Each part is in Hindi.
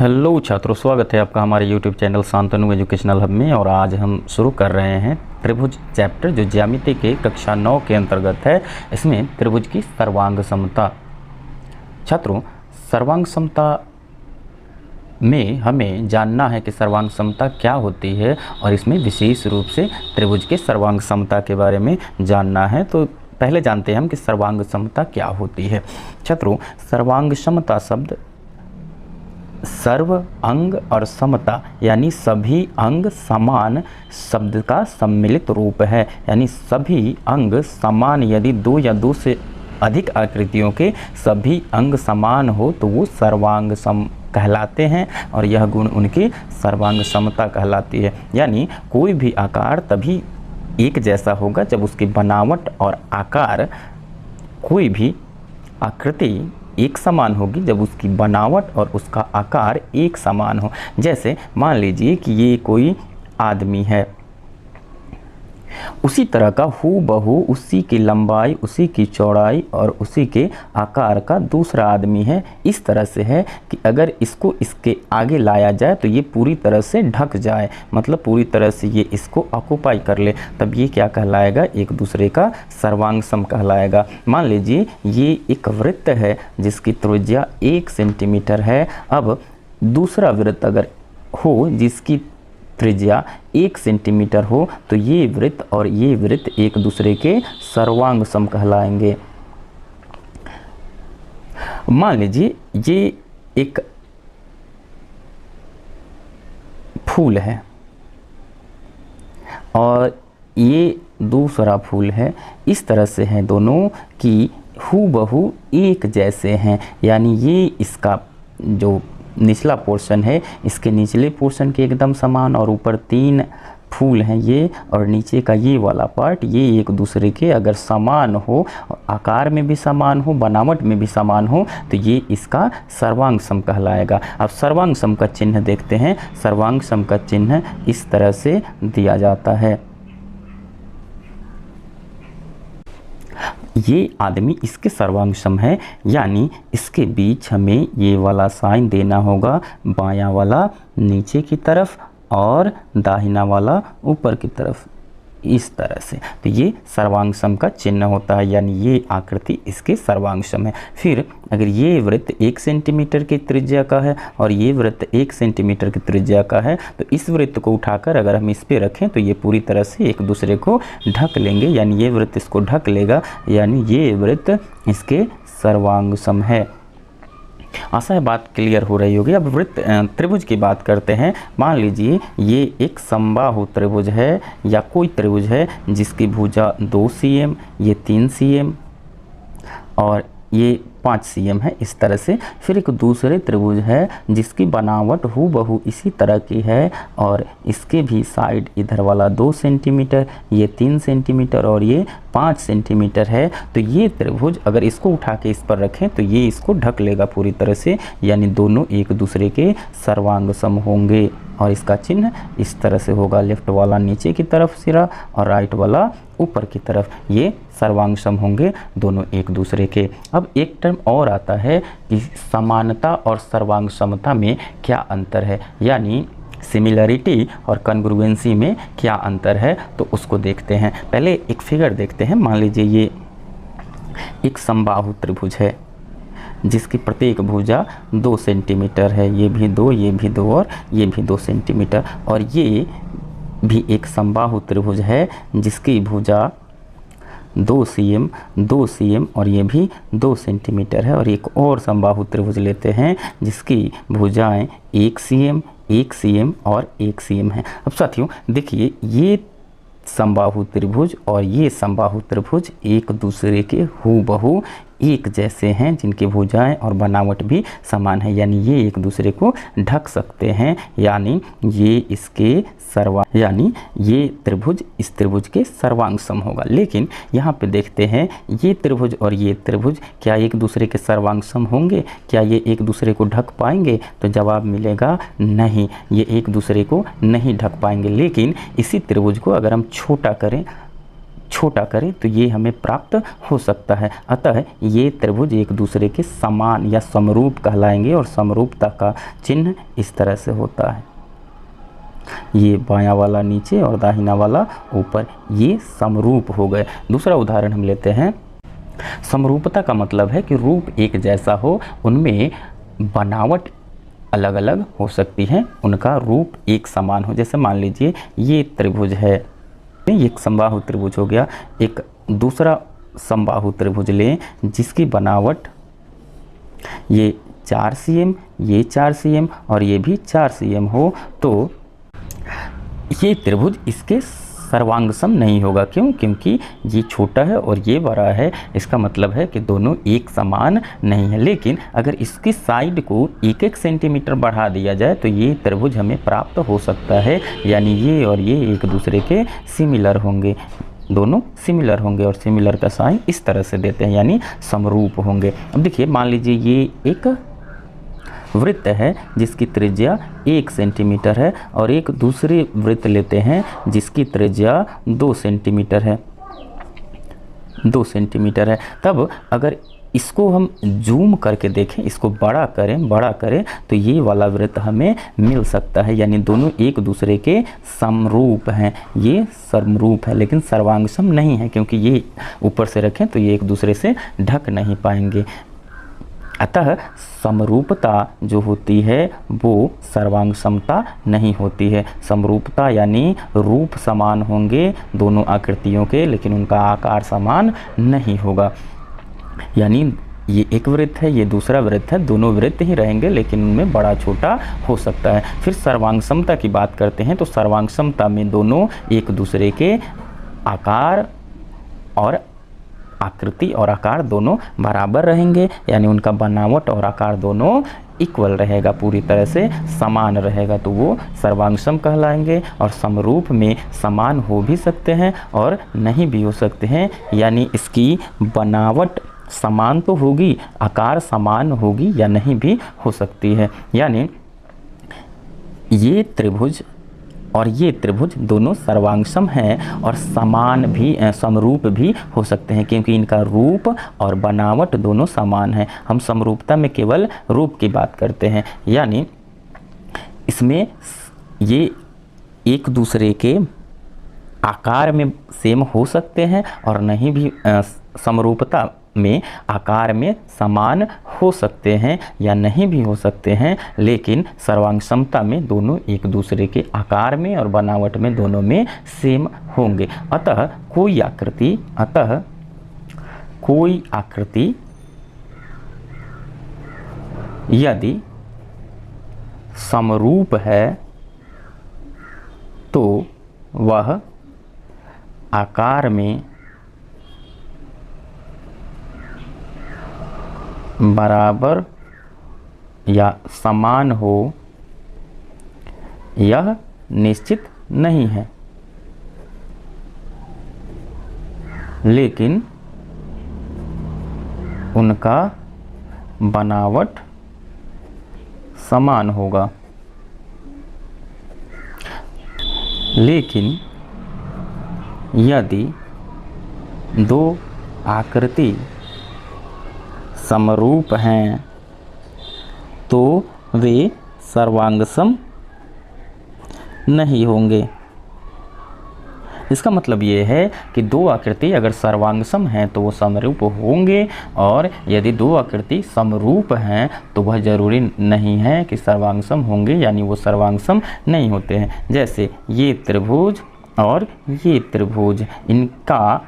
हेलो छात्रों, स्वागत है आपका हमारे YouTube channel Shantanu educational hub में। और आज हम शुरू कर रहे हैं त्रिभुज चैप्टर, जो ज्यामिति के कक्षा 9 के अंतर्गत है। इसमें त्रिभुज की सर्वांग समता। छात्रों, सर्वांग समता में हमें जानना है कि सर्वांग समता क्या होती है, और इसमें विशेष रूप से त्रिभुज के सर्वांग समता के बारे में जानना है। तो पहले जानते हैं हम कि सर्वांग समता क्या होती है। छात्रों, सर्वांग समता शब्द सर्व अंग और समता यानी सभी अंग समान शब्द का सम्मिलित रूप है। यानी सभी अंग समान, यदि दो या दो से अधिक आकृतियों के सभी अंग समान हो तो वो सर्वांग सम कहलाते हैं, और यह गुण उनकी सर्वांग समता कहलाती है। यानी कोई भी आकार तभी एक जैसा होगा जब उसकी बनावट और आकार, कोई भी आकृति एक समान होगी जब उसकी बनावट और उसका आकार एक समान हो। जैसे मान लीजिए कि ये कोई आदमी है, उसी तरह का हूबहू उसी की लंबाई, उसी की चौड़ाई और उसी के आकार का दूसरा आदमी है। इस तरह से है कि अगर इसको इसके आगे लाया जाए तो ये पूरी तरह से ढक जाए, मतलब पूरी तरह से ये इसको ऑक्युपाई कर ले, तब ये क्या कहलाएगा? एक दूसरे का सर्वांग सम कहलाएगा। मान लीजिए ये एक वृत्त है जिसकी त्रिज्या 1 सेंटीमीटर है। अब दूसरा वृत्त अगर हो जिसकी त्रिज्या 1 सेंटीमीटर हो तो ये वृत्त और ये वृत्त एक दूसरे के सर्वांग सम कहलाएंगे। मान लीजिए ये एक फूल है और ये दूसरा फूल है। इस तरह से हैं दोनों कि हूबहू एक जैसे हैं। यानी ये इसका जो निचला पोर्शन है इसके निचले पोर्शन के एकदम समान, और ऊपर 3 फूल हैं ये, और नीचे का ये वाला पार्ट, ये एक दूसरे के अगर समान हो, आकार में भी समान हो, बनावट में भी समान हो, तो ये इसका सर्वांग सम कहलाएगा। अब सर्वांग सम का चिन्ह देखते हैं। सर्वांग सम का चिन्ह इस तरह से दिया जाता है। ये आदमी इसके सर्वांग सम है, यानी इसके बीच हमें ये वाला साइन देना होगा, बायां वाला नीचे की तरफ और दाहिना वाला ऊपर की तरफ, इस तरह से। तो ये सर्वांग सम का चिन्ह होता है, यानी ये आकृति इसके सर्वांग सम है। फिर अगर ये वृत्त 1 सेंटीमीटर की त्रिज्या का है और ये वृत्त 1 सेंटीमीटर की त्रिज्या का है, तो इस वृत्त को उठाकर अगर हम इस पे रखें तो ये पूरी तरह से एक दूसरे को ढक लेंगे, यानी ये वृत्त इसको ढक लेगा, यानी ये वृत्त इसके सर्वांग सम है। आशा है बात क्लियर हो रही होगी। अब वृत्त त्रिभुज की बात करते हैं। मान लीजिए ये एक समबाहु त्रिभुज है, या कोई त्रिभुज है जिसकी भुजा 2 cm, ये 3 cm और ये 5 cm है, इस तरह से। फिर एक दूसरे त्रिभुज है जिसकी बनावट हूबहू इसी तरह की है, और इसके भी साइड इधर वाला 2 सेंटीमीटर, ये 3 सेंटीमीटर और ये 5 सेंटीमीटर है। तो ये त्रिभुज अगर इसको उठा के इस पर रखें तो ये इसको ढक लेगा पूरी तरह से, यानी दोनों एक दूसरे के सर्वांग सम होंगे। और इसका चिन्ह इस तरह से होगा, लेफ्ट वाला नीचे की तरफ सिरा और राइट वाला ऊपर की तरफ, ये सर्वांग सम होंगे दोनों एक दूसरे के। अब एक टर्म और आता है कि समानता और सर्वांग समता में क्या अंतर है, यानी सिमिलरिटी और कॉन्ग्रुएंसी में क्या अंतर है, तो उसको देखते हैं। पहले एक फिगर देखते हैं। मान लीजिए ये एक समबाहु त्रिभुज है जिसकी प्रत्येक भुजा 2 सेंटीमीटर है, ये भी 2, ये भी 2 और ये भी 2 सेंटीमीटर। और ये भी एक समबाहु त्रिभुज है जिसकी भुजा 2 cm और ये भी 2 सेंटीमीटर है। और एक और समबाहु त्रिभुज लेते हैं जिसकी भुजाएं 1 cm और 1 cm है। अब साथियों देखिए, ये समबाहु त्रिभुज और ये समबाहु त्रिभुज एक दूसरे के हूबहू एक जैसे हैं, जिनकी भुजाएं और बनावट भी समान है, यानी ये एक दूसरे को ढक सकते हैं, यानी ये इसके यानी ये त्रिभुज इस त्रिभुज के सर्वांग सम होगा। लेकिन यहाँ पे देखते हैं ये त्रिभुज और ये त्रिभुज क्या एक दूसरे के सर्वांग सम होंगे? क्या ये एक दूसरे को ढक पाएंगे? तो जवाब मिलेगा नहीं, ये एक दूसरे को नहीं ढक पाएंगे। लेकिन इसी त्रिभुज को अगर हम छोटा करें छोटा करें तो ये हमें प्राप्त हो सकता है। अतः ये त्रिभुज एक दूसरे के समान या समरूप कहलाएंगे और समरूपता का चिन्ह इस तरह से होता है। ये बायां वाला नीचे और दाहिना वाला ऊपर, ये समरूप हो गए। दूसरा उदाहरण हम लेते हैं। समरूपता का मतलब है कि रूप एक जैसा हो, उनमें बनावट अलग अलग हो सकती है, उनका रूप एक समान हो। जैसे मान लीजिए ये त्रिभुज है, ये एक समबाहु त्रिभुज हो गया। एक दूसरा समबाहु त्रिभुज लें जिसकी बनावट ये 4 cm, ये 4 cm और ये भी 4 cm हो, तो ये त्रिभुज इसके सर्वांगसम नहीं होगा। क्यों? क्योंकि ये छोटा है और ये बड़ा है, इसका मतलब है कि दोनों एक समान नहीं है। लेकिन अगर इसकी साइड को 1-1 सेंटीमीटर बढ़ा दिया जाए तो ये त्रिभुज हमें प्राप्त हो सकता है, यानी ये और ये एक दूसरे के सिमिलर होंगे, दोनों सिमिलर होंगे और सिमिलर का साइन इस तरह से देते हैं, यानी समरूप होंगे। अब देखिए, मान लीजिए ये एक वृत्त है जिसकी त्रिज्या 1 सेंटीमीटर है और एक दूसरी वृत्त लेते हैं जिसकी त्रिज्या 2 सेंटीमीटर है, 2 सेंटीमीटर है। तब अगर इसको हम जूम करके देखें, इसको बड़ा करें तो ये वाला वृत्त हमें मिल सकता है, यानी दोनों एक दूसरे के समरूप हैं। ये समरूप है लेकिन सर्वांगसम नहीं है, क्योंकि ये ऊपर से रखें तो ये एक दूसरे से ढक नहीं पाएंगे। अतः समरूपता जो होती है वो सर्वांग समता नहीं होती है। समरूपता यानी रूप समान होंगे दोनों आकृतियों के, लेकिन उनका आकार समान नहीं होगा। यानी ये एक वृत्त है, ये दूसरा वृत्त है, दोनों वृत्त ही रहेंगे लेकिन उनमें बड़ा छोटा हो सकता है। फिर सर्वांग समता की बात करते हैं तो सर्वांग समता में दोनों एक दूसरे के आकार और आकृति और आकार दोनों बराबर रहेंगे, यानी उनका बनावट और आकार दोनों इक्वल रहेगा, पूरी तरह से समान रहेगा, तो वो सर्वांगसम कहलाएंगे। और समरूप में समान हो भी सकते हैं और नहीं भी हो सकते हैं, यानी इसकी बनावट समान तो होगी, आकार समान होगी या नहीं भी हो सकती है। यानी ये त्रिभुज और ये त्रिभुज दोनों सर्वांगसम हैं और समान भी समरूप भी हो सकते हैं, क्योंकि इनका रूप और बनावट दोनों समान हैं। हम समरूपता में केवल रूप की बात करते हैं, यानी इसमें ये एक दूसरे के आकार में सेम हो सकते हैं और नहीं भी समरूपता में आकार में समान हो सकते हैं या नहीं भी हो सकते हैं, लेकिन सर्वांग समता में दोनों एक दूसरे के आकार में और बनावट में दोनों में सेम होंगे। अतः कोई आकृति यदि समरूप है तो वह आकार में बराबर या समान हो यह निश्चित नहीं है, लेकिन उनका बनावट समान होगा। लेकिन यदि दो आकृति समरूप हैं तो वे सर्वांगसम नहीं होंगे। इसका मतलब ये है कि दो आकृति अगर सर्वांगसम हैं तो वो समरूप होंगे, और यदि दो आकृति समरूप हैं तो वह जरूरी नहीं है कि सर्वांगसम होंगे, यानी वो सर्वांगसम नहीं होते हैं। जैसे ये त्रिभुज और ये त्रिभुज, इनका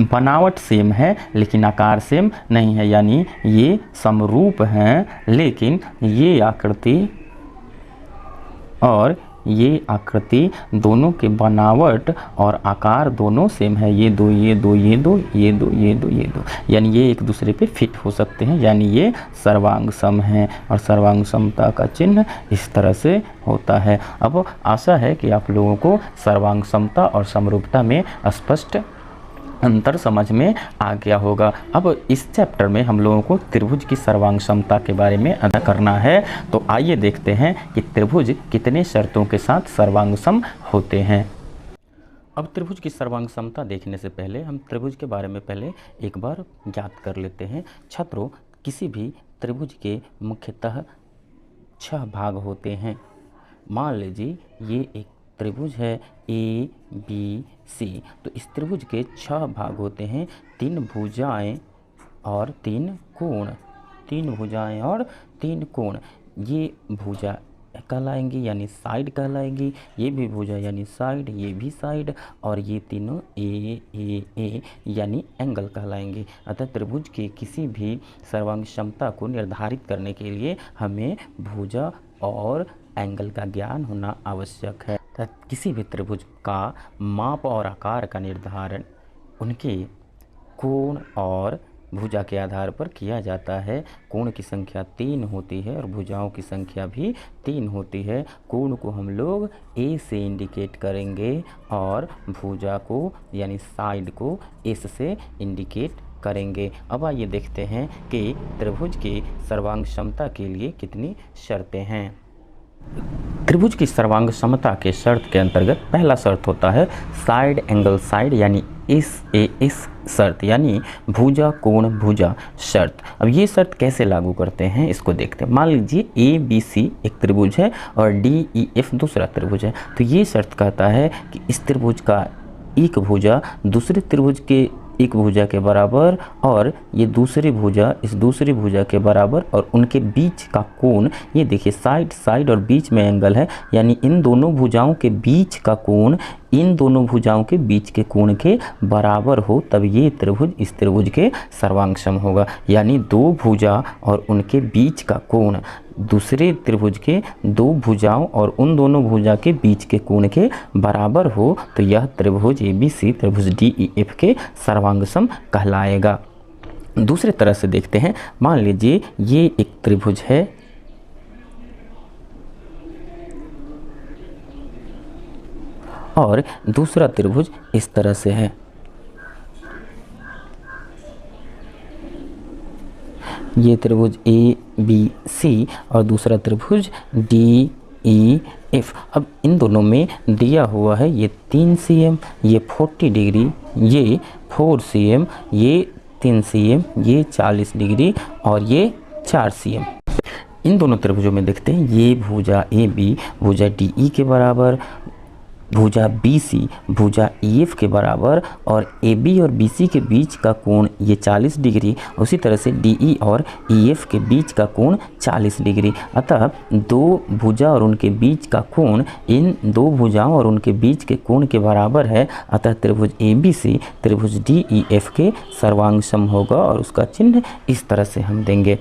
बनावट सेम है लेकिन आकार सेम नहीं है, यानी ये समरूप हैं लेकिन ये आकृति और ये आकृति दोनों के बनावट और आकार दोनों सेम है। ये दो ये दो ये दो ये दो ये दो ये दो, यानी ये एक दूसरे पे फिट हो सकते हैं, यानी ये सर्वांगसम हैं। और सर्वांगसमता का चिन्ह इस तरह से होता है। अब आशा है कि आप लोगों को सर्वांगसमता और समरूपता में स्पष्ट अंतर समझ में आ गया होगा। अब इस चैप्टर में हम लोगों को त्रिभुज की सर्वांग समता के बारे में अध्ययन करना है, तो आइए देखते हैं कि त्रिभुज कितने शर्तों के साथ सर्वांग सम होते हैं। अब त्रिभुज की सर्वांग समता देखने से पहले हम त्रिभुज के बारे में पहले एक बार ज्ञात कर लेते हैं। छात्रों, किसी भी त्रिभुज के मुख्यतः 6 भाग होते हैं। मान लीजिए ये एक त्रिभुज है ए बी सी, तो इस त्रिभुज के 6 भाग होते हैं, 3 भुजाएं और 3 कोण, 3 भुजाएं और 3 कोण। ये भुजा कहलाएंगी यानी साइड कहलाएंगी, ये भी भुजा यानी साइड, ये भी साइड, और ये तीनों ए यानी एंगल कहलाएंगे। अतः त्रिभुज के किसी भी सर्वांग क्षमता को निर्धारित करने के लिए हमें भुजा और एंगल का ज्ञान होना आवश्यक है। किसी भी त्रिभुज का माप और आकार का निर्धारण उनके कोण और भुजा के आधार पर किया जाता है। कोण की संख्या 3 होती है और भुजाओं की संख्या भी 3 होती है। कोण को हम लोग ए से इंडिकेट करेंगे और भुजा को यानी साइड को एस से इंडिकेट करेंगे। अब आइए देखते हैं कि त्रिभुज की सर्वांग क्षमता के लिए कितनी शर्तें हैं। त्रिभुज की सर्वांग समता के शर्त के अंतर्गत पहला शर्त होता है साइड एंगल साइड यानी इस शर्त यानी भुजा कोण भुजा शर्त। अब ये शर्त कैसे लागू करते हैं इसको देखते हैं। मान लीजिए ए बी सी एक त्रिभुज है और डी ई एफ दूसरा त्रिभुज है, तो ये शर्त कहता है कि इस त्रिभुज का एक भुजा दूसरे त्रिभुज के एक भुजा के बराबर और ये दूसरी भुजा इस दूसरी भुजा के बराबर, और उनके बीच का कोण, ये देखिए साइड साइड और बीच में एंगल है, यानी इन दोनों भुजाओं के बीच का कोण इन दोनों भुजाओं के बीच के कोण के बराबर हो, तब ये त्रिभुज इस त्रिभुज के सर्वांगसम होगा। यानी दो भुजा और उनके बीच का कोण दूसरे त्रिभुज के दो भुजाओं और उन दोनों भुजा के बीच के कोण के बराबर हो, तो यह त्रिभुज ABC त्रिभुज DEF के सर्वांगसम कहलाएगा। दूसरे तरह से देखते हैं। मान लीजिए ये एक त्रिभुज है और दूसरा त्रिभुज इस तरह से है। ये त्रिभुज ABC और दूसरा त्रिभुज DEF। अब इन दोनों में दिया हुआ है ये 3 cm, ये 40 डिग्री, ये 4 cm, ये 3 cm, ये 40 डिग्री और ये 4 cm। इन दोनों त्रिभुजों में देखते हैं ये भुजा AB भुजा DE के बराबर, भुजा BC भुजा EF के बराबर और AB और BC के बीच का कोण ये 40 डिग्री, उसी तरह से DE और EF के बीच का कोण 40 डिग्री। अतः दो भुजा और उनके बीच का कोण इन दो भुजाओं और उनके बीच के कोण के बराबर है। अतः त्रिभुज ABC त्रिभुज DEF के सर्वांगसम होगा और उसका चिन्ह इस तरह से हम देंगे।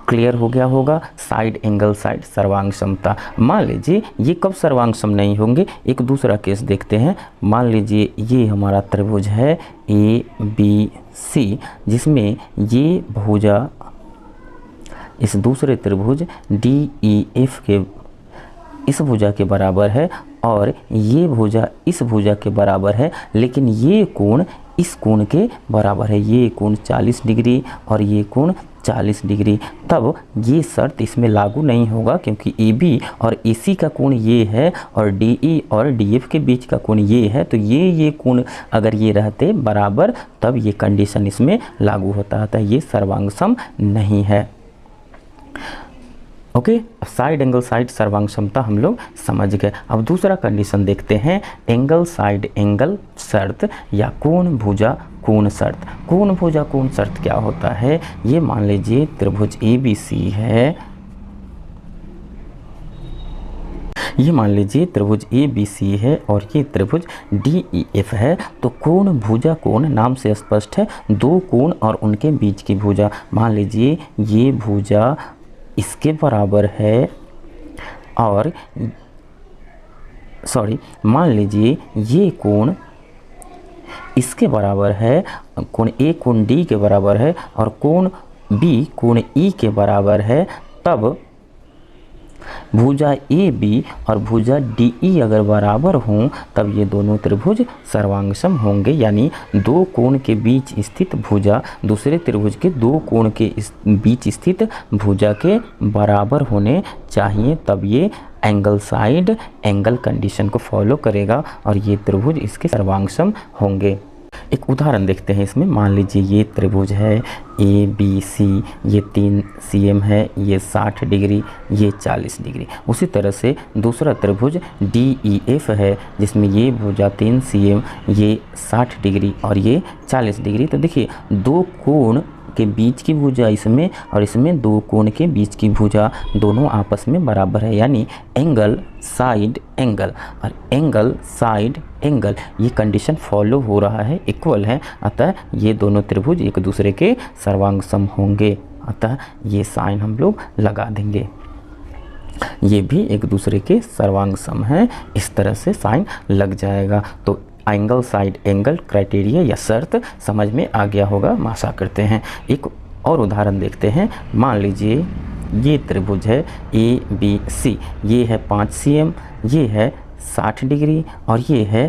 क्लियर हो गया होगा। साइड एंगल साइड सर्वांग समता। मान लीजिए ये कब सर्वांग सम नहीं होंगे, एक दूसरा केस देखते हैं। मान लीजिए ये हमारा त्रिभुज है ABC जिसमें ये भुजा इस दूसरे त्रिभुज DEF के इस भुजा के बराबर है और ये भुजा इस भुजा के बराबर है, लेकिन ये कोण इस कोण के बराबर है। ये कोण 40 डिग्री और ये कोण 40 डिग्री। तब ये शर्त इसमें लागू नहीं होगा क्योंकि AB और AC का कोण ये है और DE और DF के बीच का कोण ये है। तो ये कोण अगर ये रहते बराबर तब ये कंडीशन इसमें लागू होता है। ये सर्वांगसम नहीं है। ओके, साइड एंगल साइड सर्वांग क्षमता हम लोग समझ गए। अब दूसरा कंडीशन देखते हैं, एंगल साइड एंगल शर्त या कोण भुजा कोण शर्त। कोण भुजा कोण शर्त क्या होता है? ये मान लीजिए त्रिभुज ABC है, ये मान लीजिए त्रिभुज ABC है और ये त्रिभुज DEF है। तो कोण भुजा कोण नाम से स्पष्ट है, दो कोण और उनके बीच की भुजा। मान लीजिए ये भुजा इसके बराबर है और मान लीजिए ये कोण इसके बराबर है, कोण A कोण D के बराबर है और कोण B कोण E के बराबर है। तब भुजा ए बी और भुजा डी ई अगर बराबर हों तब ये दोनों त्रिभुज सर्वांगसम होंगे, यानी दो कोण के बीच स्थित भुजा दूसरे त्रिभुज के दो कोण के बीच स्थित भुजा के बराबर होने चाहिए, तब ये एंगल साइड एंगल कंडीशन को फॉलो करेगा और ये त्रिभुज इसके सर्वांगसम होंगे। एक उदाहरण देखते हैं इसमें। मान लीजिए ये त्रिभुज है ए बी सी, ये 3 cm है, ये 60 डिग्री, ये 40 डिग्री। उसी तरह से दूसरा त्रिभुज डी ई एफ है जिसमें ये भुजा 3 cm, ये 60 डिग्री और ये 40 डिग्री। तो देखिए दो कोण के बीच की भुजा इसमें और इसमें दो कोण के बीच की भुजा दोनों आपस में बराबर है, यानी एंगल साइड एंगल और एंगल साइड एंगल ये कंडीशन फॉलो हो रहा है, इक्वल है। अतः ये दोनों त्रिभुज एक दूसरे के सर्वांगसम होंगे। अतः ये साइन हम लोग लगा देंगे, ये भी एक दूसरे के सर्वांगसम है, इस तरह से साइन लग जाएगा। तो एंगल साइड एंगल क्राइटेरिया या शर्त समझ में आ गया होगा, आशा करते हैं। एक और उदाहरण देखते हैं। मान लीजिए ये त्रिभुज है ए बी सी, ये है 5 cm, ये है 60 डिग्री और ये है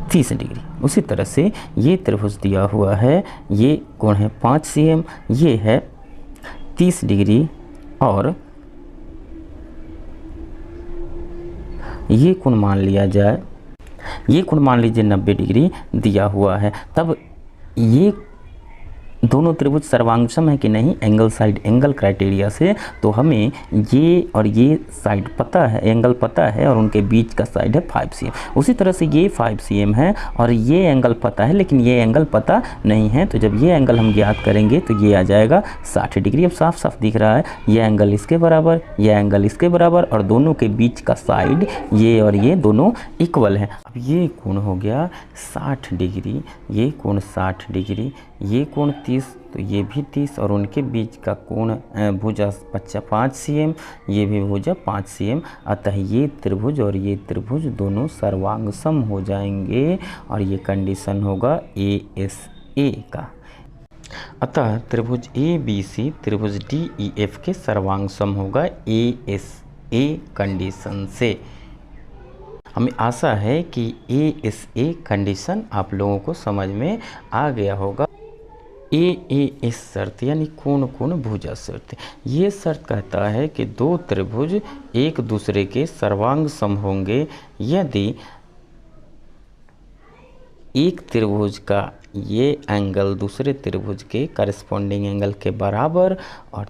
30 डिग्री। उसी तरह से ये त्रिभुज दिया हुआ है, ये कोण है 5 cm, ये है 30 डिग्री और ये कोण मान लिया जाए, ये कोण मान लीजिए 90 डिग्री दिया हुआ है। तब ये दोनों त्रिभुज सर्वांगसम है कि नहीं एंगल साइड एंगल क्राइटेरिया से, तो हमें ये और ये साइड पता है, एंगल पता है और उनके बीच का साइड है 5 cm। उसी तरह से ये 5 cm है और ये एंगल पता है लेकिन ये एंगल पता नहीं है, तो जब ये एंगल हम ज्ञात करेंगे तो ये आ जाएगा 60 डिग्री। अब साफ साफ दिख रहा है ये एंगल इसके बराबर, ये एंगल इसके बराबर और दोनों के बीच का साइड ये और ये दोनों इक्वल है। अब ये कोण हो गया 60 डिग्री, ये कोण 60 डिग्री, ये कोण 30, तो ये भी 30 और उनके बीच का कोण भुजा 5 cm, ये भी भुजा 5 cm। अतः ये त्रिभुज और ये त्रिभुज दोनों सर्वांगसम हो जाएंगे और ये कंडीशन होगा ASA का। अतः त्रिभुज ABC त्रिभुज DEF के सर्वांगसम होगा ASA कंडीशन से। हमें आशा है कि ASA कंडीशन आप लोगों को समझ में आ गया होगा। AAS शर्त यानी कोण कोण भुजा शर्त, ये शर्त कहता है कि दो त्रिभुज एक दूसरे के सर्वांगसम होंगे यदि एक त्रिभुज का ये एंगल दूसरे त्रिभुज के करस्पॉन्डिंग एंगल के बराबर और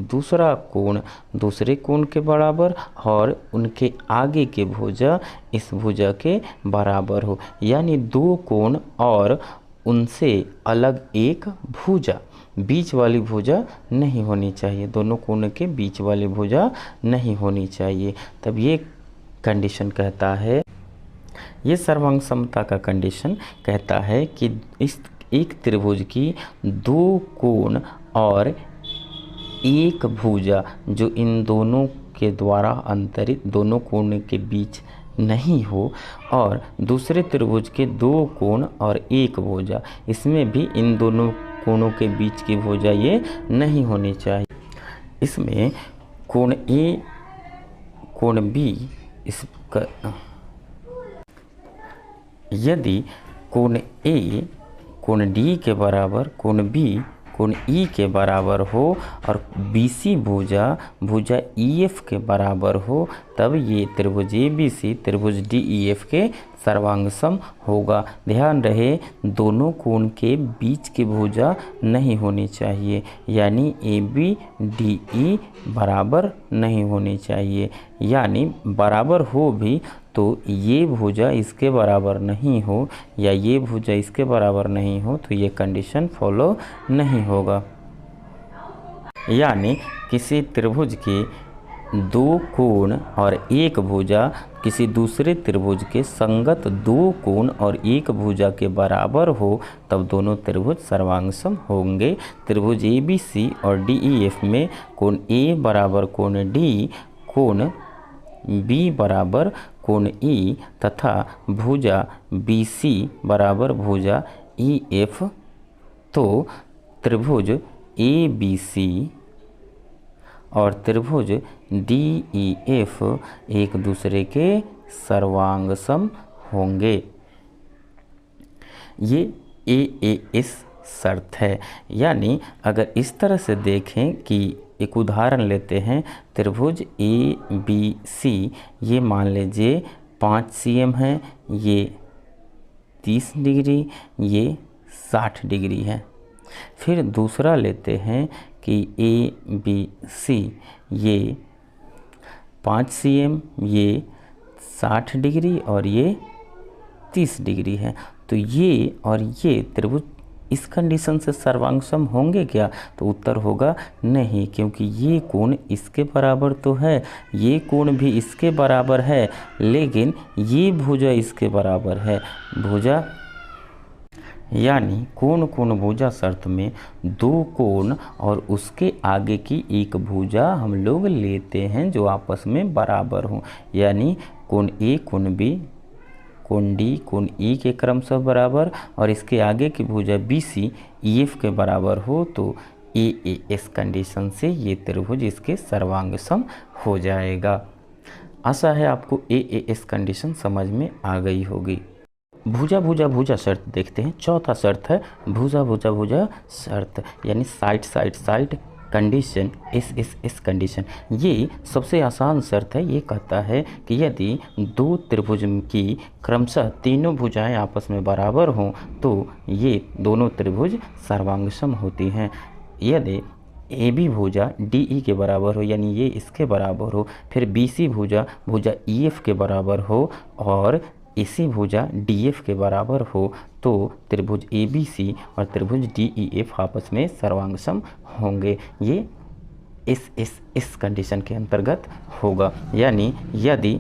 दूसरा कोण दूसरे कोण के बराबर और उनके आगे के भुजा इस भुजा के बराबर हो, यानी दो कोण और उनसे अलग एक भुजा, बीच वाली भुजा नहीं होनी चाहिए, दोनों कोण के बीच वाली भुजा नहीं होनी चाहिए। तब ये कंडीशन कहता है, ये सर्वांगसमता का कंडीशन कहता है कि इस एक त्रिभुज की दो कोण और एक भुजा जो इन दोनों के द्वारा अंतरित दोनों कोण के बीच नहीं हो और दूसरे त्रिभुज के दो कोण और एक भुजा, इसमें भी इन दोनों कोणों के बीच की भुजा ये नहीं होनी चाहिए। इसमें कोण A कोण B इसका यदि कोण A कोण D के बराबर, कोण B कोण E के बराबर हो और BC भुजा EF के बराबर हो, तब ये त्रिभुज ABC त्रिभुज DEF के सर्वांगसम होगा। ध्यान रहे दोनों कोण के बीच की भुजा नहीं होनी चाहिए, यानी AB DE बराबर नहीं होनी चाहिए, यानी बराबर हो भी तो ये भुजा इसके बराबर नहीं हो या ये भुजा इसके बराबर नहीं हो तो ये कंडीशन फॉलो नहीं होगा। यानी किसी त्रिभुज के दो कोण और एक भुजा किसी दूसरे त्रिभुज के संगत दो कोण और एक भुजा के बराबर हो तब दोनों त्रिभुज सर्वांगसम होंगे। त्रिभुज ABC और DEF में कोण A बराबर कोण D, कोण B बराबर कोण E तथा भुजा BC बराबर भुजा EF। तो त्रिभुज ABC और त्रिभुज DEF एक दूसरे के सर्वांगसम होंगे। ये AAS शर्त है। यानी अगर इस तरह से देखें कि एक उदाहरण लेते हैं, त्रिभुज ABC, ये मान लीजिए 5 cm है, ये 30 डिग्री, ये 60 डिग्री है। फिर दूसरा लेते हैं कि ABC, ये 5 cm, ये 60 डिग्री और ये 30 डिग्री है। तो ये और ये त्रिभुज इस कंडीशन से सर्वांगसम होंगे क्या? तो उत्तर होगा नहीं, क्योंकि ये कोण इसके बराबर तो है, ये कोण भी इसके बराबर है, लेकिन ये भुजा इसके बराबर है। भुजा यानी कोण कोण भुजा शर्त में दो कोण और उसके आगे की एक भुजा हम लोग लेते हैं जो आपस में बराबर हों। यानी कोण A कोण B कोण D कोण E के क्रमशः बराबर और इसके आगे की भुजा BC EF के बराबर हो, तो AAS कंडीशन से ये त्रिभुज इसके सर्वांगसम हो जाएगा। आशा है आपको AAS कंडीशन समझ में आ गई होगी। भुजा भुजा भुजा शर्त देखते हैं। चौथा शर्त है भुजा भुजा भुजा शर्त, यानी side side side condition, SSS condition. ये सबसे आसान शर्त है। ये कहता है कि यदि दो त्रिभुज की क्रमशः तीनों भुजाएं आपस में बराबर हों तो ये दोनों त्रिभुज सर्वांगसम होती हैं। यदि AB भुजा DE के बराबर हो, यानी ये इसके बराबर हो, फिर BC भुजा भुजा EF के बराबर हो और AC भुजा DF के बराबर हो, तो त्रिभुज ABC और त्रिभुज DEF आपस में सर्वांगसम होंगे। ये SSS कंडीशन के अंतर्गत होगा। यानी यदि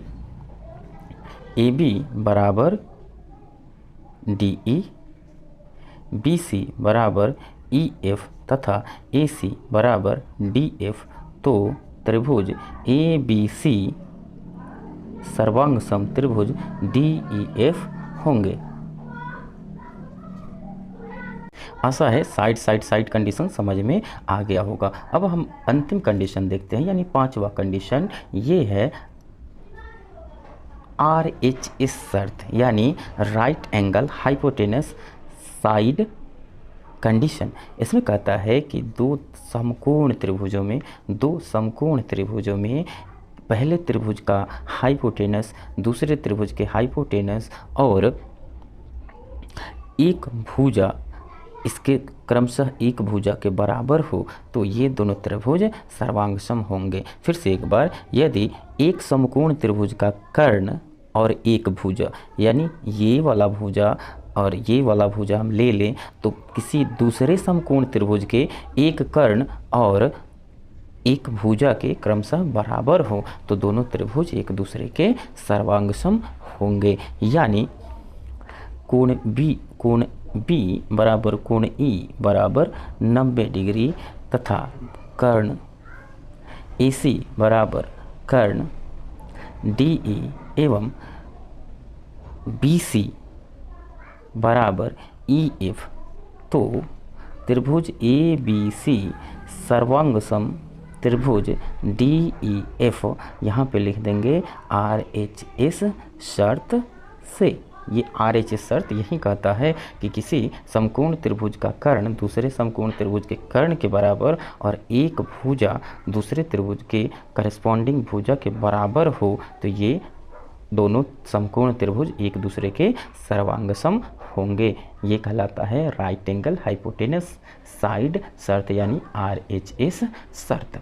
AB बराबर DE, BC बराबर EF तथा AC बराबर DF, तो त्रिभुज ABC सर्वांगसम त्रिभुज DEF होंगे। आशा है साइड साइड साइड कंडीशन समझ में आ गया होगा। अब हम अंतिम कंडीशन देखते हैं, यानी पांचवा कंडीशन ये है RHS शर्त, यानी right angle hypotenuse side condition. इसमें कहता है कि दो समकोण त्रिभुजों में पहले त्रिभुज का हाइपोटेनस दूसरे त्रिभुज के हाइपोटेनस और एक भुजा इसके क्रमशः एक भुजा के बराबर हो, तो ये दोनों त्रिभुज सर्वांगसम होंगे। फिर से एक बार, यदि एक समकोण त्रिभुज का कर्ण और एक भुजा, यानी ये वाला भुजा और ये वाला भुजा हम ले लें, तो किसी दूसरे समकोण त्रिभुज के एक कर्ण और एक भुजा के क्रमशः बराबर हो, तो दोनों त्रिभुज एक दूसरे के सर्वांगसम होंगे। यानी कोण B बराबर कोण E बराबर 90 डिग्री तथा कर्ण AC बराबर कर्ण DE एवं BC बराबर EF, तो त्रिभुज ABC सर्वांगसम त्रिभुज DEF यहाँ पे लिख देंगे RHS शर्त से। ये RHS शर्त यही कहता है कि किसी समकोण त्रिभुज का कर्ण दूसरे समकोण त्रिभुज के कर्ण के बराबर और एक भुजा दूसरे त्रिभुज के करस्पॉन्डिंग भुजा के बराबर हो, तो ये दोनों समकोण त्रिभुज एक दूसरे के सर्वांगसम होंगे। ये कहलाता है राइट एंगल हाइपोटेनस साइड शर्त, यानी RHS शर्त।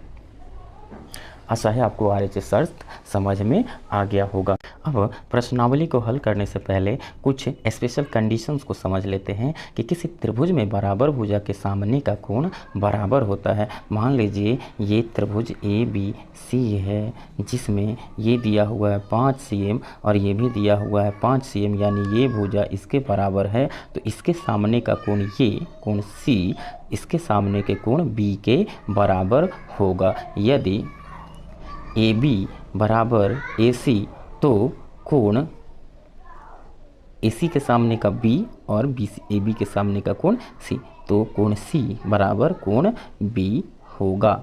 आशा है आपको RHS शर्त समझ में आ गया होगा। अब प्रश्नावली को हल करने से पहले कुछ स्पेशल कंडीशंस को समझ लेते हैं कि किसी त्रिभुज में बराबर भुजा के सामने का कोण बराबर होता है। मान लीजिए ये त्रिभुज ABC है जिसमें ये दिया हुआ है 5 cm और ये भी दिया हुआ है 5 cm, यानी ये भुजा इसके बराबर है, तो इसके सामने का कोण ये कोण C इसके सामने के कोण B के बराबर होगा। यदि AB बराबर AC, तो कोण AC के सामने का B और AB के सामने का कोण C, तो कोण C बराबर कोण B होगा।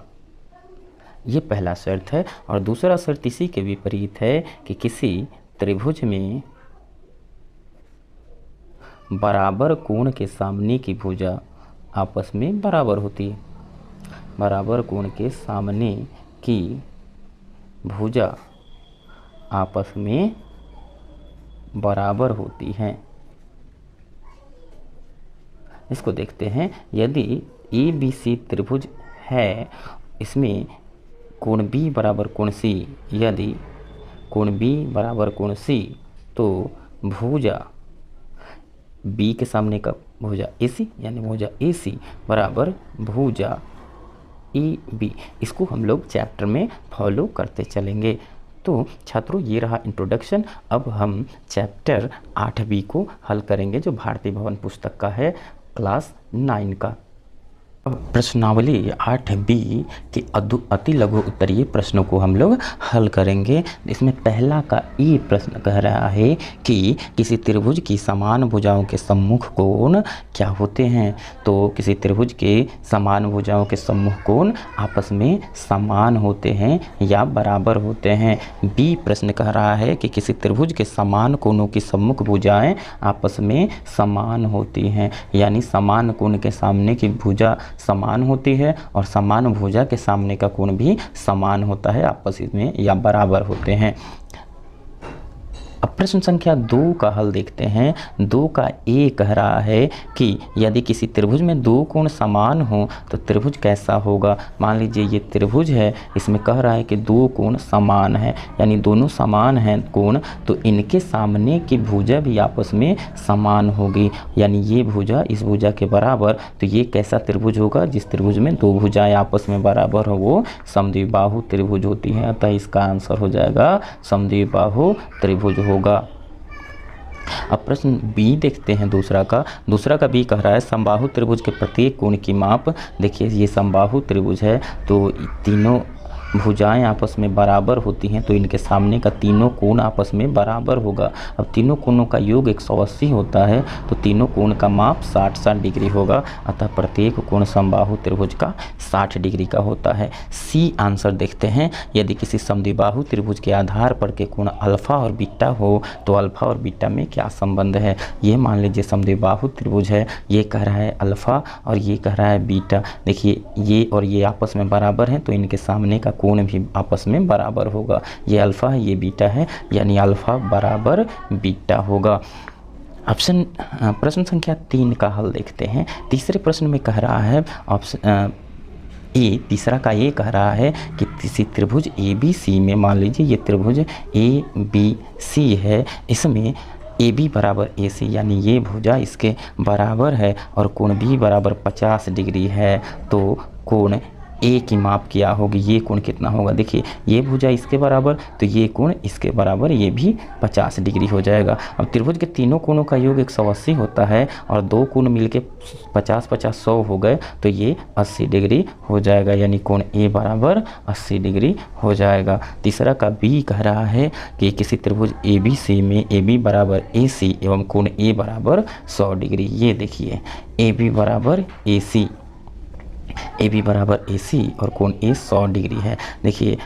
ये पहला शर्त है। और दूसरा शर्त इसी के विपरीत है कि किसी त्रिभुज में बराबर कोण के सामने की भुजा आपस में बराबर होती है। बराबर कोण के सामने की भुजा आपस में बराबर होती हैं। इसको देखते हैं। यदि ABC त्रिभुज है, इसमें कोण B बराबर कोण C, यदि कोण B बराबर कोण C, तो भुजा B के सामने का भुजा AC यानी भुजा AC बराबर भुजा EB। इसको हम लोग चैप्टर में फॉलो करते चलेंगे। तो छात्रों, ये रहा इंट्रोडक्शन। अब हम चैप्टर 8B को हल करेंगे, जो भारतीय भवन पुस्तक का है, क्लास 9 का। प्रश्नावली 8B के अति लघु उत्तरीय प्रश्नों को हम लोग हल करेंगे। इसमें पहला का ये प्रश्न कह रहा है कि किसी त्रिभुज की समान भुजाओं के सम्मुख कोण क्या होते हैं। तो किसी त्रिभुज के समान भुजाओं के सम्मुख कोण आपस में समान होते हैं या बराबर होते हैं। बी प्रश्न कह रहा है कि किसी त्रिभुज के समान कोणों की सम्मुख भुजाएं आपस में समान होती हैं, यानी समान कोण के सामने की भुजा समान होती है और समान भुजा के सामने का कोण भी समान होता है, आपस में या बराबर होते हैं। अब प्रश्न संख्या 2 का हल देखते हैं। 2 का ए कह रहा है कि यदि किसी त्रिभुज में दो कोण समान हो तो त्रिभुज कैसा होगा। मान लीजिए ये त्रिभुज है, इसमें कह रहा है कि दो कोण समान है, यानी दोनों समान हैं कोण, तो इनके सामने की भुजा भी आपस में समान होगी, यानी ये भुजा इस भुजा के बराबर। तो ये कैसा त्रिभुज होगा। जिस त्रिभुज में दो भुजाएं आपस में बराबर हो वो समद्विबाहु त्रिभुज होती हैं। अतः इसका आंसर हो जाएगा समद्विबाहु त्रिभुज होगा। अब प्रश्न बी देखते हैं दूसरा का बी कह रहा है समबाहु त्रिभुज के प्रत्येक कोण की माप। देखिए ये समबाहु त्रिभुज है, तो तीनों भुजाएं आपस में बराबर होती हैं, तो इनके सामने का तीनों कोण आपस में बराबर होगा। अब तीनों कोणों का योग 180 होता है, तो तीनों कोण का माप 60-60 डिग्री होगा। अतः प्रत्येक कोण समबाहु त्रिभुज का 60 डिग्री का होता है। सी आंसर देखते हैं। यदि किसी समद्विबाहु त्रिभुज के आधार पर के कोण अल्फा और बीटा हो तो अल्फा और बीटा में क्या संबंध है। ये मान लीजिए समद्विबाहु त्रिभुज है, ये कह रहा है अल्फा और ये कह रहा है बीटा। देखिए ये और ये आपस में बराबर हैं, तो इनके सामने का कोण भी आपस में बराबर होगा। ये अल्फा है, ये बीटा है, यानी अल्फा बराबर बीटा होगा। प्रश्न संख्या 3 का हल देखते हैं। तीसरे प्रश्न में कह रहा है तीसरा का ये कह रहा है कि किसी त्रिभुज ABC में, मान लीजिए ये त्रिभुज ABC है, इसमें AB बराबर AC, यानी ये भुजा इसके बराबर है और कोण B बराबर 50 डिग्री है, तो कोण ए की माप क्या होगी। ये कोण कितना होगा। देखिए ये भुजा इसके बराबर, तो ये कोण इसके बराबर, ये भी 50 डिग्री हो जाएगा। अब त्रिभुज के तीनों कोणों का योग 180 होता है और दो कोण मिलके 50-50-100 हो गए, तो ये 80 डिग्री हो जाएगा, यानी कोण ए बराबर 80 डिग्री हो जाएगा। तीसरा का बी कह रहा है कि किसी त्रिभुज ABC में AB बराबर AC एवं कोण ए बराबर 100 डिग्री। ये देखिए AB बराबर AC और कोण ए 100 डिग्री है। देखिए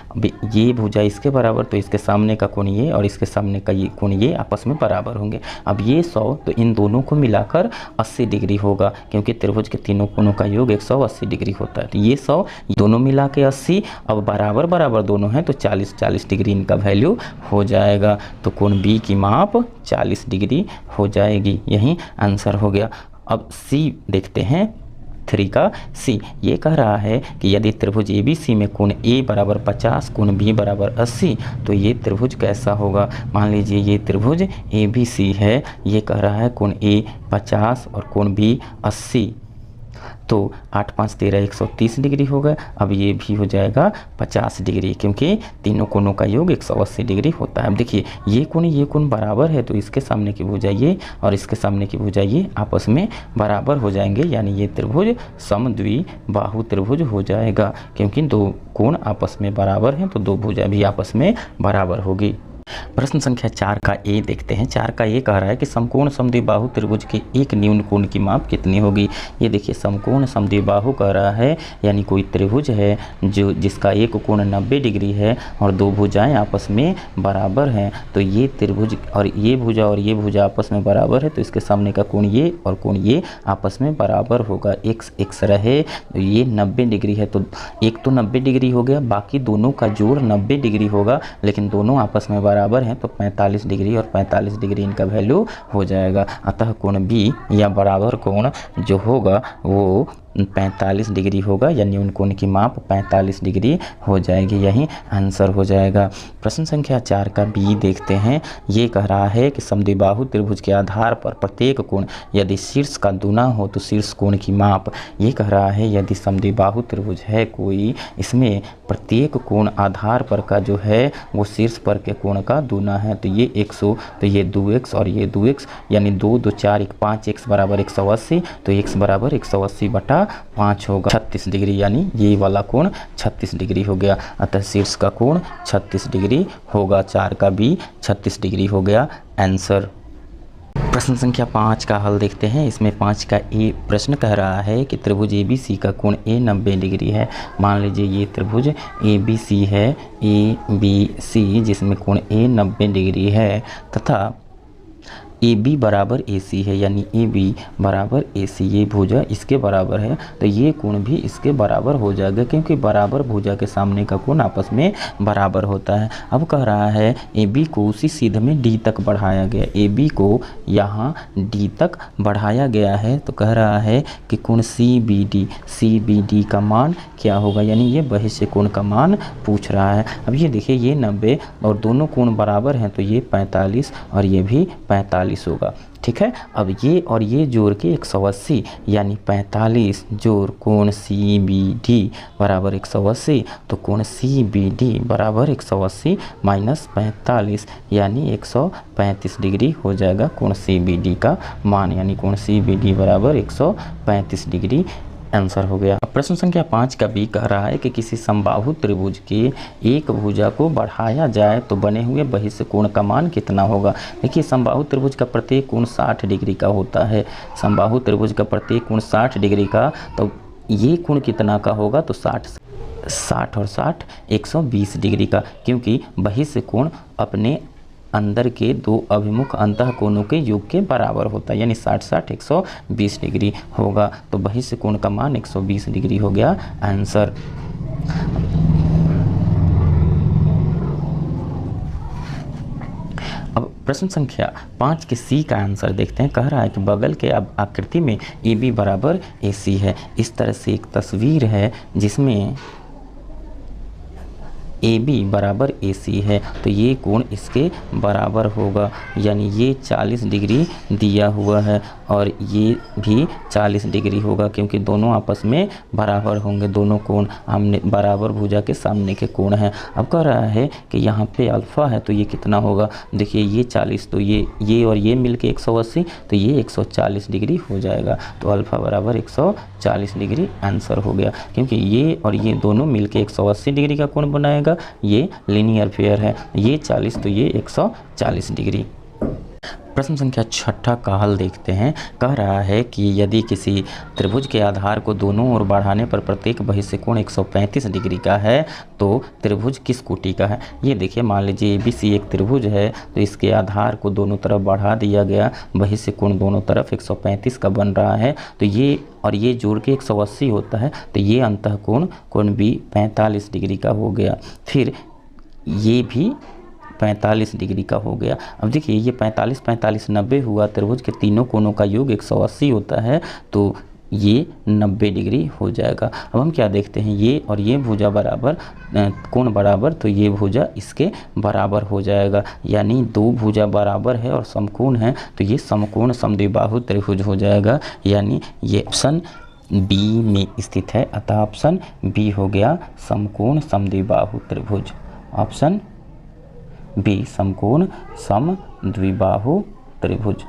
ये भुजा इसके बराबर, तो इसके सामने का कोण ये और इसके सामने का ये कोण ये आपस में बराबर होंगे। अब ये 100, तो इन दोनों को मिलाकर 80 डिग्री होगा, क्योंकि त्रिभुज के तीनों कोणों का योग 180 डिग्री होता है। तो ये 100 दोनों मिला के 80, अब बराबर दोनों हैं, तो 40-40 डिग्री इनका वैल्यू हो जाएगा। तो कोण बी की माप 40 डिग्री हो जाएगी। यही आंसर हो गया। अब सी देखते हैं। 3 का सी ये कह रहा है कि यदि त्रिभुज ABC में कोण A बराबर 50, कोण B बराबर 80, तो ये त्रिभुज कैसा होगा। मान लीजिए ये त्रिभुज ABC है, ये कह रहा है कोण A 50 और कोण B 80, तो 8 5 13 130 डिग्री हो गए। अब ये भी हो जाएगा 50 डिग्री, क्योंकि तीनों कोणों का योग 180 डिग्री होता है। अब देखिए ये कोण बराबर है, तो इसके सामने की भुजा ये और इसके सामने की भुजा ये आपस में बराबर हो जाएंगे, यानी ये त्रिभुज समद्विबाहु त्रिभुज हो जाएगा, क्योंकि दो कोण आपस में बराबर हैं, तो दो भुजा भी आपस में बराबर होगी। प्रश्न संख्या 4 का ए देखते हैं। 4 का ए कह रहा है कि समकोण समद्विबाहु त्रिभुज के एक न्यून कोण की माप कितनी होगी। ये देखिए समकोण समद्विबाहु कह रहा है, यानी कोई त्रिभुज है जो जिसका एक कोण 90 डिग्री है और दो भुजाएं आपस में बराबर हैं। तो ये त्रिभुज और ये भुजा आपस में बराबर है, तो इसके सामने का कोण ये और कोण ये आपस में बराबर होगा। एक्स एक्स रहे तो ये 90 डिग्री है, तो एक तो 90 डिग्री हो गया, बाकी दोनों का जोड़ 90 डिग्री होगा, लेकिन दोनों आपस में बराबर हैं तो 45 डिग्री और 45 डिग्री इनका वैल्यू हो जाएगा। अतः कोण बी या बराबर कोण जो होगा वो 45 डिग्री होगा, यानी उन कोण की माप 45 डिग्री हो जाएगी। यही आंसर हो जाएगा। प्रश्न संख्या 4 का बी देखते हैं। ये कह रहा है कि समद्विबाहु त्रिभुज के आधार पर प्रत्येक कोण यदि शीर्ष का दूना हो तो शीर्ष कोण की माप। ये कह रहा है यदि समद्विबाहु त्रिभुज है कोई, इसमें प्रत्येक कोण आधार पर का जो है वो शीर्ष पर के कोण का दूना है। तो ये 100, तो ये 2x और ये 2x, यानी 2 2 4 1 5, x बराबर 180, तो x बराबर 180/5 होगा। 36 डिग्री, यानी ये वाला कोण 36 डिग्री हो गया। अतः शीर्ष का कोण 36 डिग्री होगा। 4 का बी 36 डिग्री हो गया आंसर। प्रश्न संख्या 5 का हल देखते हैं। इसमें 5 का ए प्रश्न कह रहा है कि त्रिभुज ABC का कोण ए 90 डिग्री है। मान लीजिए ये त्रिभुज ABC है, ABC जिसमें कोण ए 90 डिग्री है तथा AB बराबर AC है, यानी AB बराबर AC, ये भुजा इसके बराबर है, तो ये कोण भी इसके बराबर हो जाएगा, क्योंकि बराबर भुजा के सामने का कोण आपस में बराबर होता है। अब कह रहा है AB को उसी सीध में D तक बढ़ाया गया, AB को यहाँ D तक बढ़ाया गया है, तो कह रहा है कि कोण CBD का मान क्या होगा, यानी ये बहिष्य कोण का मान पूछ रहा है। अब ये देखिए ये 90 और दोनों कोण बराबर हैं, तो ये 45 और ये भी 45 होगा। ठीक है, अब ये और ये जोड़ के 180, यानी 45 जोड़ कोण CBD बराबर 180, तो कोण CBD बराबर 180 माइनस 45, यानी 135 डिग्री हो जाएगा कोण CBD का मान, यानी कोण CBD बराबर 135 डिग्री आंसर हो गया। प्रश्न संख्या 5 का बी कह रहा है कि किसी समबाहु त्रिभुज के एक भुजा को बढ़ाया जाए तो बने हुए बहिष्य कोण का मान कितना होगा। देखिए समबाहु त्रिभुज का प्रत्येक कोण 60 डिग्री का होता है। समबाहु त्रिभुज का प्रत्येक कोण 60 डिग्री का, तो ये कोण कितना का होगा, तो 60 और 60 120 डिग्री का, क्योंकि बहिष्य कोण अपने अंदर के दो अभिमुख अंतः कोणों के योग के बराबर होता है, यानी 60 60 120 डिग्री होगा। तो बहिष्य कोण का मान 120 डिग्री हो गया आंसर। अब प्रश्न संख्या 5 के सी का आंसर देखते हैं। कह रहा है कि बगल के अब आकृति में AB बराबर AC है। इस तरह से एक तस्वीर है जिसमें AB बराबर AC है, तो ये कोण इसके बराबर होगा, यानी ये 40 डिग्री दिया हुआ है और ये भी 40 डिग्री होगा, क्योंकि दोनों आपस में बराबर होंगे, दोनों कोण आमने बराबर भुजा के सामने के कोण हैं। अब कह रहा है कि यहाँ पे अल्फ़ा है, तो ये कितना होगा, देखिए ये 40, तो ये और ये मिलके 180, तो ये 140 डिग्री हो जाएगा, तो अल्फ़ा बराबर 140 डिग्री आंसर हो गया, क्योंकि ये और ये दोनों मिलके 180 डिग्री का कोण बनाएगा। ये लीनियर पेयर है, ये 40 तो ये 140 डिग्री। प्रश्न संख्या 6 का हल देखते हैं। कह रहा है कि यदि किसी त्रिभुज के आधार को दोनों ओर बढ़ाने पर प्रत्येक बहिष्य कोण 135 डिग्री का है तो त्रिभुज किस कोटि का है। ये देखिए मान लीजिए ABC एक त्रिभुज है, तो इसके आधार को दोनों तरफ बढ़ा दिया गया, बहिष्य कोण दोनों तरफ 135 का बन रहा है, तो ये और ये जोड़ के 180 होता है, तो ये अंतः कोण भी 45 डिग्री का हो गया। फिर ये भी 45 डिग्री का हो गया। अब देखिए ये 45 45 90 हुआ, त्रिभुज के तीनों कोणों का योग 180 होता है, तो ये 90 डिग्री हो जाएगा। अब हम क्या देखते हैं, ये और ये भुजा बराबर, कोण बराबर, तो ये भुजा इसके बराबर हो जाएगा, यानी दो भुजा बराबर है और समकोण है, तो ये समकोण समद्विबाहु त्रिभुज हो जाएगा, यानी ये ऑप्शन बी में स्थित है। अतः ऑप्शन बी हो गया समकोण समद्विबाहु त्रिभुज। ऑप्शन बी समकोण समद्विबाहु त्रिभुज।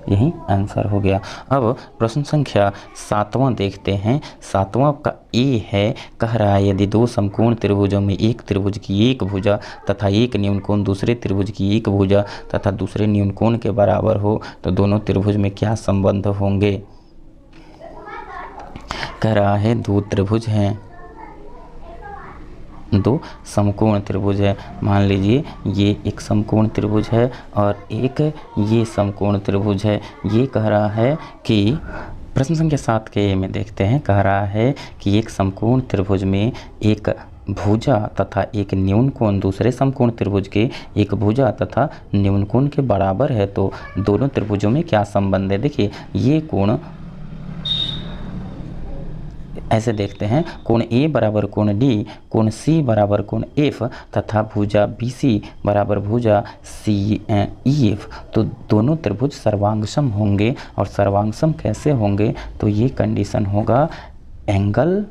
यही आंसर हो गया। अब प्रश्न संख्या 7वां देखते हैं। 7वां का ए है, कह रहा है यदि दो समकोण त्रिभुजों में एक त्रिभुज की एक भुजा तथा एक न्यूनकोण दूसरे त्रिभुज की एक भुजा तथा दूसरे न्यूनकोण के बराबर हो तो दोनों त्रिभुज में क्या संबंध होंगे। कह रहा है दो त्रिभुज हैं, दो समकोण त्रिभुज है। मान लीजिए ये एक समकोण त्रिभुज है और एक ये समकोण त्रिभुज है। ये कह रहा है कि प्रश्न संख्या 7 के में देखते हैं, कह रहा है कि एक समकोण त्रिभुज में एक भुजा तथा एक न्यूनकोण दूसरे समकोण त्रिभुज के एक भुजा तथा न्यूनकोण के बराबर है तो दोनों त्रिभुजों में क्या संबंध है। देखिए ये कोण ऐसे देखते हैं, कोण ए बराबर कोण डी, कोण सी बराबर कोण एफ तथा भुजा बी सी बराबर भुजा सी ई एफ। तो दोनों त्रिभुज सर्वांगसम होंगे। और सर्वांगसम कैसे होंगे, तो ये कंडीशन होगा angle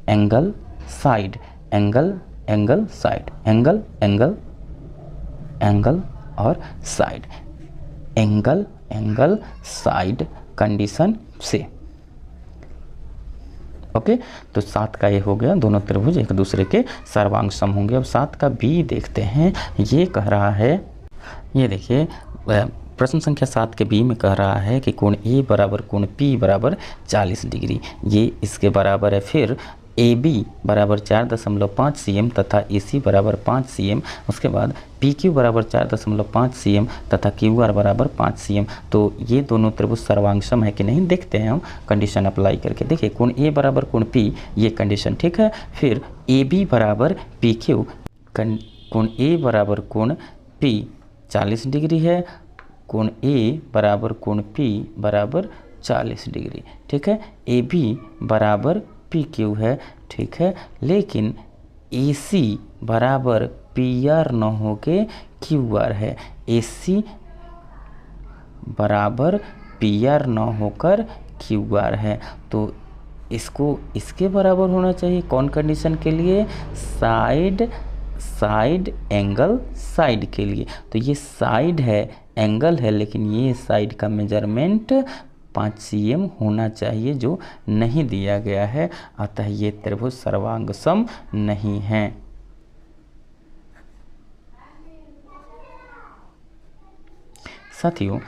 angle side, angle angle side, angle angle angle और side, angle angle side condition से। ओके, तो 7 का ये हो गया, दोनों त्रिभुज एक दूसरे के सर्वांगसम होंगे। अब 7 का बी देखते हैं। ये कह रहा है, ये देखिए प्रश्न संख्या 7 के बी में कह रहा है कि कोण ए बराबर कोण पी बराबर 40 डिग्री, ये इसके बराबर है। फिर ए बी बराबर 4.5 cm तथा ए सी बराबर 5 cm, उसके बाद पी क्यू बराबर 4.5 cm तथा क्यू आर बराबर 5 cm। तो ये दोनों त्रिभुज सर्वांगसम है कि नहीं देखते हैं हम कंडीशन अप्लाई करके। देखिए कोण ए बराबर कोण पी, ये कंडीशन ठीक है। फिर ए बी बराबर पी क्यू, कोण ए बराबर कोण पी 40 डिग्री है, कोण ए बराबर कोण पी बराबर 40 डिग्री, ठीक है। ए बी बराबर पी क्यू है, ठीक है, लेकिन ए सी बराबर पी आर न हो के क्यू आर है। ए सी बराबर पी आर न होकर क्यू आर है, तो इसको इसके बराबर होना चाहिए। कौन कंडीशन के लिए, साइड साइड एंगल साइड के लिए। तो ये साइड है, एंगल है, लेकिन ये साइड का मेजरमेंट 5 cm होना चाहिए, जो नहीं दिया गया है। अतः ये त्रिभुज सर्वांगसम नहीं है। साथियों,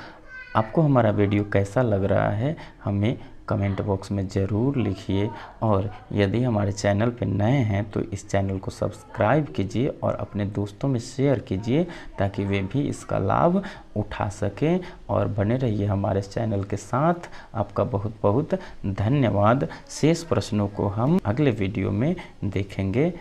आपको हमारा वीडियो कैसा लग रहा है हमें कमेंट बॉक्स में ज़रूर लिखिए। और यदि हमारे चैनल पर नए हैं तो इस चैनल को सब्सक्राइब कीजिए और अपने दोस्तों में शेयर कीजिए ताकि वे भी इसका लाभ उठा सकें। और बने रहिए हमारे चैनल के साथ। आपका बहुत बहुत धन्यवाद। शेष प्रश्नों को हम अगले वीडियो में देखेंगे।